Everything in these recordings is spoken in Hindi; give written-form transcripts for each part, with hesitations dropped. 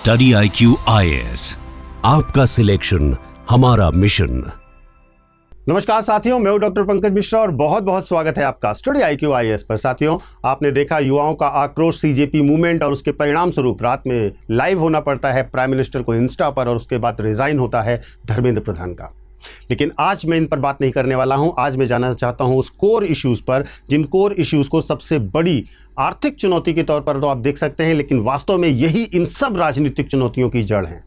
स्टडी IQ IAS, आपका सिलेक्शन हमारा मिशन। नमस्कार साथियों, मैं हूं डॉक्टर पंकज मिश्रा और बहुत बहुत स्वागत है आपका स्टडी IQ IAS पर। साथियों, आपने देखा युवाओं का आक्रोश CJP मूवमेंट और उसके परिणाम स्वरूप रात में लाइव होना पड़ता है प्राइम मिनिस्टर को इंस्टा पर और उसके बाद रिजाइन होता है धर्मेंद्र प्रधान का। लेकिन आज मैं इन पर बात नहीं करने वाला हूं। आज मैं जानना चाहता हूं उस कोर इश्यूज़ पर, जिन कोर इश्यूज़ को सबसे बड़ी आर्थिक चुनौती के तौर पर तो आप देख सकते हैं, लेकिन वास्तव में यही इन सब राजनीतिक चुनौतियों की जड़ हैं।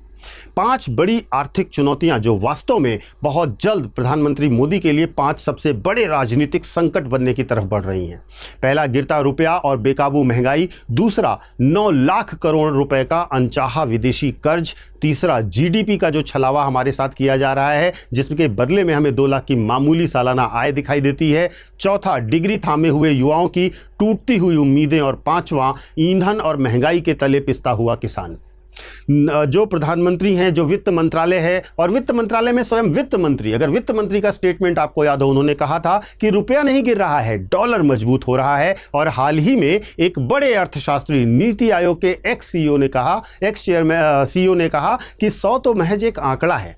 5 बड़ी आर्थिक चुनौतियां जो वास्तव में बहुत जल्द प्रधानमंत्री मोदी के लिए 5 सबसे बड़े राजनीतिक संकट बनने की तरफ बढ़ रही हैं। पहला, गिरता रुपया और बेकाबू महंगाई। दूसरा, 9 लाख करोड़ रुपए का अनचाहा विदेशी कर्ज। तीसरा, GDP का जो छलावा हमारे साथ किया जा रहा है, जिसके बदले में हमें 2 लाख की मामूली सालाना आय दिखाई देती है। चौथा, डिग्री थामे हुए युवाओं की टूटती हुई उम्मीदें। और पांचवां, ईंधन और महंगाई के तले पिसता हुआ किसान। जो प्रधानमंत्री हैं, जो वित्त मंत्रालय है, और वित्त मंत्रालय में स्वयं वित्त मंत्री, अगर वित्त मंत्री का स्टेटमेंट आपको याद हो, उन्होंने कहा था कि रुपया नहीं गिर रहा है, डॉलर मजबूत हो रहा है। और हाल ही में एक बड़े अर्थशास्त्री, नीति आयोग के एक्स CEO ने कहा कि 100 तो महज एक आंकड़ा है,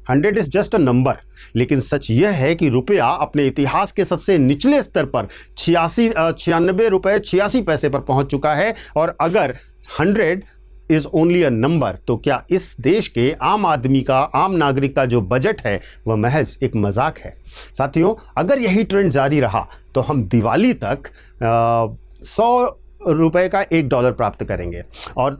100 इज जस्ट अ नंबर। लेकिन सच यह है कि रुपया अपने इतिहास के सबसे निचले स्तर पर 96 रुपए 86 पैसे पर पहुंच चुका है। और अगर 100 इज ओनली अ नंबर, तो क्या इस देश के आम आदमी का, आम नागरिक का जो बजट है वह महज एक मजाक है? साथियों, अगर यही ट्रेंड जारी रहा तो हम दिवाली तक 100 रुपए का $1 प्राप्त करेंगे। और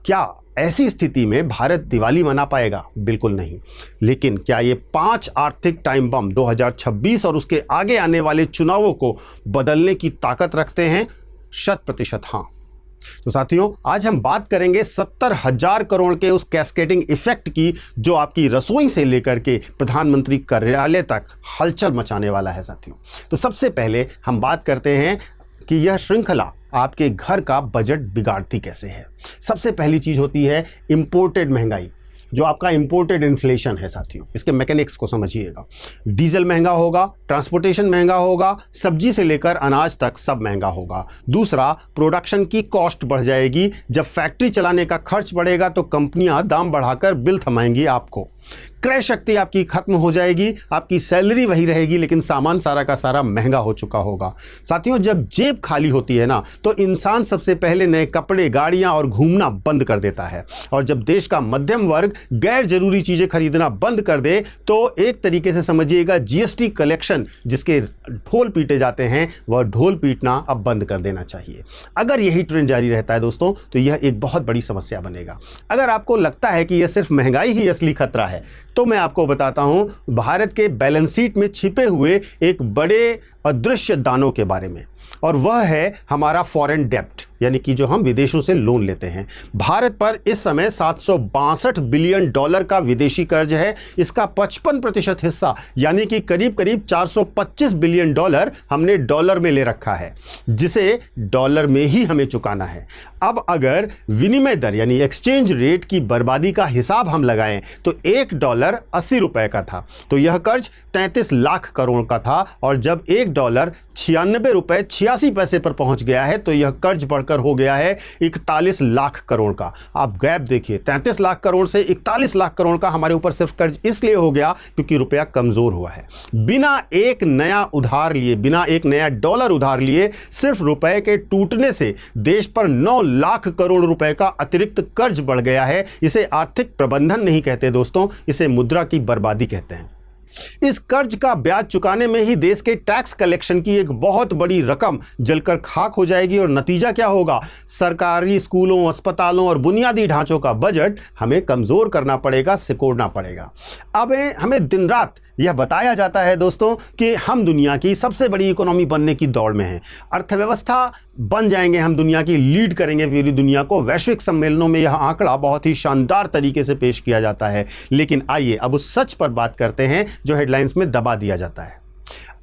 क्या ऐसी स्थिति में भारत दिवाली मना पाएगा? बिल्कुल नहीं। लेकिन क्या ये 5 आर्थिक टाइम बम 2026 और उसके आगे आने वाले चुनावों को बदलने की ताकत रखते हैं? 100% हाँ। तो साथियों, आज हम बात करेंगे 70,000 करोड़ के उस कैस्केडिंग इफेक्ट की, जो आपकी रसोई से लेकर के प्रधानमंत्री कार्यालय तक हलचल मचाने वाला है। साथियों, तो सबसे पहले हम बात करते हैं कि यह श्रृंखला आपके घर का बजट बिगाड़ती कैसे है। सबसे पहली चीज होती है इंपोर्टेड महंगाई, जो आपका इंपोर्टेड इन्फ्लेशन है। साथियों, इसके मैकेनिक्स को समझिएगा। डीजल महंगा होगा, ट्रांसपोर्टेशन महंगा होगा, सब्जी से लेकर अनाज तक सब महंगा होगा। दूसरा, प्रोडक्शन की कॉस्ट बढ़ जाएगी। जब फैक्ट्री चलाने का खर्च बढ़ेगा तो कंपनियां दाम बढ़ाकर बिल थमाएंगी आपको। क्रय शक्ति आपकी खत्म हो जाएगी, आपकी सैलरी वही रहेगी, लेकिन सामान सारा का सारा महंगा हो चुका होगा। साथियों, जब जेब खाली होती है ना, तो इंसान सबसे पहले नए कपड़े, गाड़ियां और घूमना बंद कर देता है। और जब देश का मध्यम वर्ग गैर जरूरी चीजें खरीदना बंद कर दे, तो एक तरीके से समझिएगा GST कलेक्शन, जिसके ढोल पीटे जाते हैं, वह ढोल पीटना अब बंद कर देना चाहिए। अगर यही ट्रेंड जारी रहता है दोस्तों, तो यह एक बहुत बड़ी समस्या बनेगा। अगर आपको लगता है कि यह सिर्फ महंगाई ही असली खतरा है, तो मैं आपको बताता हूं भारत के बैलेंस शीट में छिपे हुए एक बड़े अदृश्य दानों के बारे में, और वह है हमारा फॉरेन डेब्ट, यानी कि जो हम विदेशों से लोन लेते हैं। भारत पर इस समय $762 बिलियन का विदेशी कर्ज है। इसका 55% हिस्सा, यानी कि करीब करीब $425 बिलियन हमने डॉलर में ले रखा है, जिसे डॉलर में ही हमें चुकाना है। अब अगर विनिमय दर यानी एक्सचेंज रेट की बर्बादी का हिसाब हम लगाएं, तो $1 80 रुपए का था, तो यह कर्ज 33 लाख करोड़ का था। और जब $1 96 रुपए 86 पैसे पर पहुंच गया है, तो यह कर्ज बढ़कर हो गया है 41 लाख करोड़ का। आप गैप देखिए, 33 लाख करोड़ से 41 लाख करोड़ का हमारे ऊपर सिर्फ कर्ज इसलिए हो गया क्योंकि रुपया कमजोर हुआ है। बिना एक नया उधार लिए, बिना एक नया डॉलर उधार लिए, सिर्फ रुपए के टूटने से देश पर 9 लाख करोड़ रुपए का अतिरिक्त कर्ज बढ़ गया है। इसे आर्थिक प्रबंधन नहीं कहते दोस्तों, इसे मुद्रा की बर्बादी कहते हैं। इस कर्ज का ब्याज चुकाने में ही देश के टैक्स कलेक्शन की एक बहुत बड़ी रकम जलकर खाक हो जाएगी। और नतीजा क्या होगा? सरकारी स्कूलों, अस्पतालों और बुनियादी ढांचों का बजट हमें कमजोर करना पड़ेगा, सिकोड़ना पड़ेगा। अब हमें दिन रात यह बताया जाता है दोस्तों कि हम दुनिया की सबसे बड़ी इकोनॉमी बनने की दौड़ में हैं, अर्थव्यवस्था बन जाएंगे, हम दुनिया की लीड करेंगे पूरी दुनिया को। वैश्विक सम्मेलनों में यह आंकड़ा बहुत ही शानदार तरीके से पेश किया जाता है। लेकिन आइए अब उस सच पर बात करते हैं जो हेडलाइंस में दबा दिया जाता है।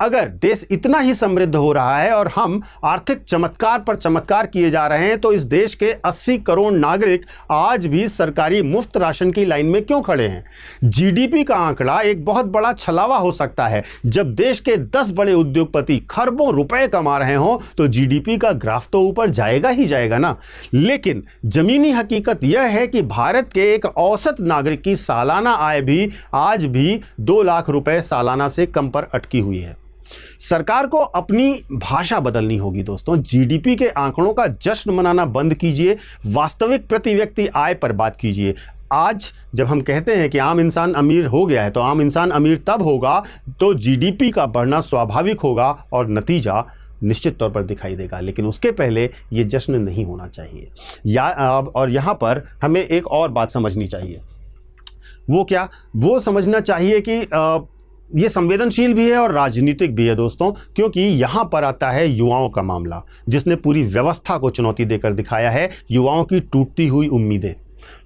अगर देश इतना ही समृद्ध हो रहा है और हम आर्थिक चमत्कार पर चमत्कार किए जा रहे हैं, तो इस देश के 80 करोड़ नागरिक आज भी सरकारी मुफ्त राशन की लाइन में क्यों खड़े हैं? जीडीपी का आंकड़ा एक बहुत बड़ा छलावा हो सकता है। जब देश के 10 बड़े उद्योगपति खरबों रुपए कमा रहे हों तो जीडीपी का ग्राफ तो ऊपर जाएगा ही जाएगा ना। लेकिन जमीनी हकीकत यह है कि भारत के एक औसत नागरिक की सालाना आय भी आज भी 2 लाख रुपए सालाना से कम पर अटकी हुई है। सरकार को अपनी भाषा बदलनी होगी दोस्तों। जीडीपी के आंकड़ों का जश्न मनाना बंद कीजिए, वास्तविक प्रति व्यक्ति आय पर बात कीजिए। आज जब हम कहते हैं कि आम इंसान अमीर हो गया है, तो आम इंसान अमीर तब होगा तो जीडीपी का बढ़ना स्वाभाविक होगा और नतीजा निश्चित तौर पर दिखाई देगा। लेकिन उसके पहले ये जश्न नहीं होना चाहिए। और यहाँ पर हमें एक और बात समझनी चाहिए। वो क्या? वो समझना चाहिए कि ये संवेदनशील भी है और राजनीतिक भी है दोस्तों, क्योंकि यहाँ पर आता है युवाओं का मामला, जिसने पूरी व्यवस्था को चुनौती देकर दिखाया है युवाओं की टूटती हुई उम्मीदें।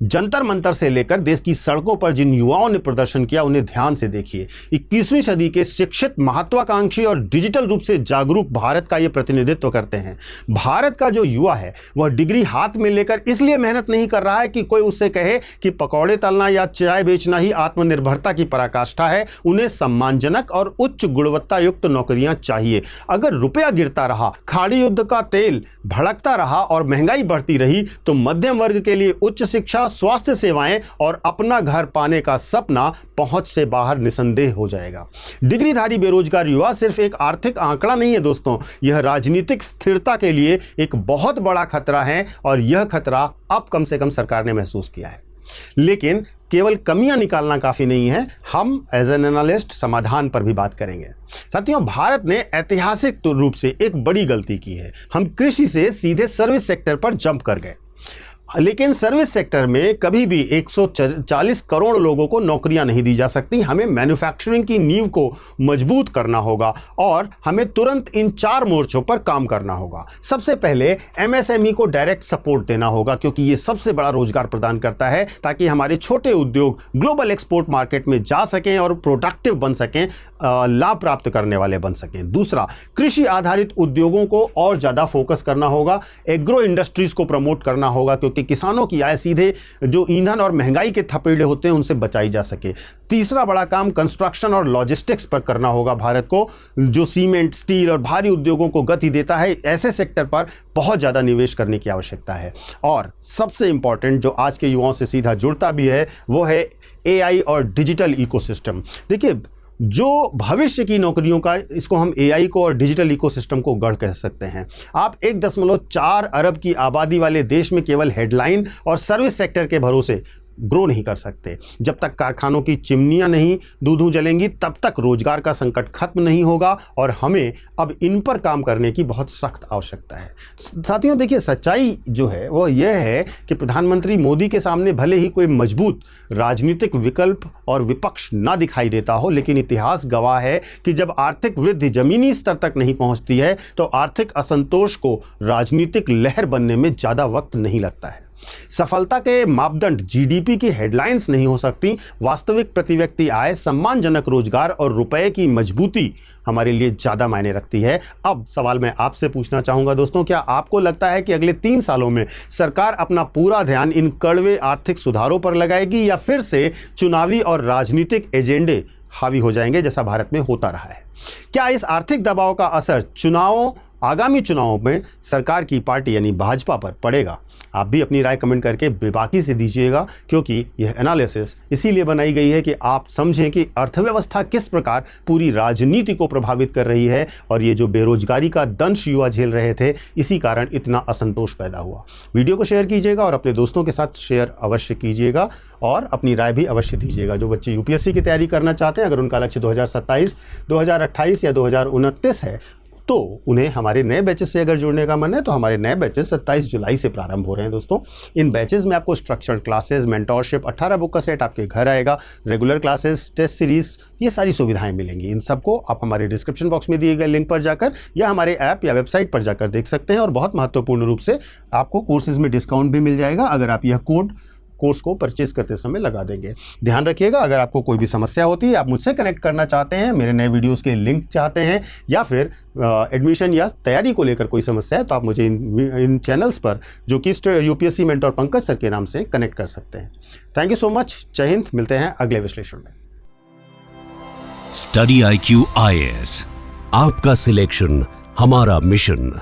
जंतर मंतर से लेकर देश की सड़कों पर जिन युवाओं ने प्रदर्शन किया, उन्हें ध्यान से देखिए। 21वीं सदी के शिक्षित, महत्वाकांक्षी और डिजिटल रूप से जागरूक भारत का यह प्रतिनिधित्व करते हैं। भारत का जो युवा है वह डिग्री हाथ में लेकर इसलिए मेहनत नहीं कर रहा है कि कोई उससे कहे कि पकौड़े तलना या चाय बेचना ही आत्मनिर्भरता की पराकाष्ठा है। उन्हें सम्मानजनक और उच्च गुणवत्ता युक्त नौकरियां चाहिए। अगर रुपया गिरता रहा, खाड़ी युद्ध का तेल भड़कता रहा और महंगाई बढ़ती रही, तो मध्यम वर्ग के लिए उच्च शिक्षा, स्वास्थ्य सेवाएं और अपना घर पाने का सपना पहुंच से बाहर निसंदेह हो जाएगा। डिग्रीधारी बेरोजगार युवा सिर्फ एक आर्थिक आंकड़ा नहीं है दोस्तों, यह राजनीतिक स्थिरता के लिए एक बहुत बड़ा खतरा है और यह खतरा अब कम से कम सरकार ने महसूस किया है। लेकिन केवल कमियां निकालना काफी नहीं है, हम एज एन एनालिस्ट समाधान पर भी बात करेंगे। साथियों, भारत ने ऐतिहासिक रूप से एक बड़ी गलती की है। हम कृषि से सीधे सर्विस सेक्टर पर जंप कर गए। लेकिन सर्विस सेक्टर में कभी भी 140 करोड़ लोगों को नौकरियां नहीं दी जा सकती। हमें मैन्युफैक्चरिंग की नींव को मजबूत करना होगा और हमें तुरंत इन 4 मोर्चों पर काम करना होगा। सबसे पहले एमएसएमई को डायरेक्ट सपोर्ट देना होगा, क्योंकि ये सबसे बड़ा रोजगार प्रदान करता है, ताकि हमारे छोटे उद्योग ग्लोबल एक्सपोर्ट मार्केट में जा सकें और प्रोडक्टिव बन सकें, लाभ प्राप्त करने वाले बन सकें। दूसरा, कृषि आधारित उद्योगों को और ज़्यादा फोकस करना होगा। एग्रो इंडस्ट्रीज को प्रमोट करना होगा, क्योंकि किसानों की आय सीधे जो ईंधन और महंगाई के थपेड़े होते हैं उनसे बचाई जा सके। तीसरा बड़ा काम कंस्ट्रक्शन और लॉजिस्टिक्स पर करना होगा भारत को, जो सीमेंट, स्टील और भारी उद्योगों को गति देता है। ऐसे सेक्टर पर बहुत ज़्यादा निवेश करने की आवश्यकता है। और सबसे इंपॉर्टेंट, जो आज के युवाओं से सीधा जुड़ता भी है, वो है एआई और डिजिटल इकोसिस्टम। देखिए, जो भविष्य की नौकरियों का, इसको हम एआई को और डिजिटल इकोसिस्टम को गढ़ कह सकते हैं। आप 1.4 अरब की आबादी वाले देश में केवल हेडलाइन और सर्विस सेक्टर के भरोसे ग्रो नहीं कर सकते। जब तक कारखानों की चिमनियां नहीं दूधू जलेंगी, तब तक रोजगार का संकट खत्म नहीं होगा और हमें अब इन पर काम करने की बहुत सख्त आवश्यकता है। साथियों, देखिए, सच्चाई जो है वो यह है कि प्रधानमंत्री मोदी के सामने भले ही कोई मजबूत राजनीतिक विकल्प और विपक्ष ना दिखाई देता हो, लेकिन इतिहास गवाह है कि जब आर्थिक वृद्धि जमीनी स्तर तक नहीं पहुंचती है तो आर्थिक असंतोष को राजनीतिक लहर बनने में ज़्यादा वक्त नहीं लगता है। सफलता के मापदंड जीडीपी की हेडलाइंस नहीं हो सकती। वास्तविक प्रति व्यक्ति आय, सम्मानजनक रोजगार और रुपए की मजबूती हमारे लिए ज़्यादा मायने रखती है। अब सवाल मैं आपसे पूछना चाहूँगा दोस्तों, क्या आपको लगता है कि अगले 3 सालों में सरकार अपना पूरा ध्यान इन कड़वे आर्थिक सुधारों पर लगाएगी, या फिर से चुनावी और राजनीतिक एजेंडे हावी हो जाएंगे, जैसा भारत में होता रहा है? क्या इस आर्थिक दबाव का असर आगामी चुनावों में सरकार की पार्टी यानी भाजपा पर पड़ेगा? आप भी अपनी राय कमेंट करके बेबाकी से दीजिएगा, क्योंकि यह एनालिसिस इसीलिए बनाई गई है कि आप समझें कि अर्थव्यवस्था किस प्रकार पूरी राजनीति को प्रभावित कर रही है और ये जो बेरोजगारी का दंश युवा झेल रहे थे, इसी कारण इतना असंतोष पैदा हुआ। वीडियो को शेयर कीजिएगा और अपने दोस्तों के साथ शेयर अवश्य कीजिएगा और अपनी राय भी अवश्य दीजिएगा। जो बच्चे यूपीएससी की तैयारी करना चाहते हैं, अगर उनका लक्ष्य 2027, 2028 या 2029 है, तो उन्हें हमारे नए बैचेस से अगर जुड़ने का मन है, तो हमारे नए बैचेस 27 जुलाई से प्रारंभ हो रहे हैं दोस्तों। इन बैचेस में आपको स्ट्रक्चर्ड क्लासेस, मेंटोरशिप, 18 बुक का सेट आपके घर आएगा, रेगुलर क्लासेस, टेस्ट सीरीज, ये सारी सुविधाएं मिलेंगी। इन सबको आप हमारे डिस्क्रिप्शन बॉक्स में दिए गए लिंक पर जाकर या हमारे ऐप या वेबसाइट पर जाकर देख सकते हैं। और बहुत महत्वपूर्ण रूप से आपको कोर्सेज में डिस्काउंट भी मिल जाएगा अगर आप यह कोड कोर्स को परचेज करते समय लगा देंगे। ध्यान रखिएगा, अगर आपको कोई भी समस्या होती है, आप मुझसे कनेक्ट करना चाहते हैं, मेरे नए वीडियोस के लिंक चाहते हैं, या फिर एडमिशन या तैयारी को लेकर कोई समस्या है, तो आप मुझे इन चैनल्स पर, जो कि यूपीएससी मेंटर पंकज सर के नाम से, कनेक्ट कर सकते हैं। Thank you so much. जय हिंद। मिलते हैं अगले विश्लेषण में। स्टडी IQ IAS, आपका सिलेक्शन हमारा मिशन।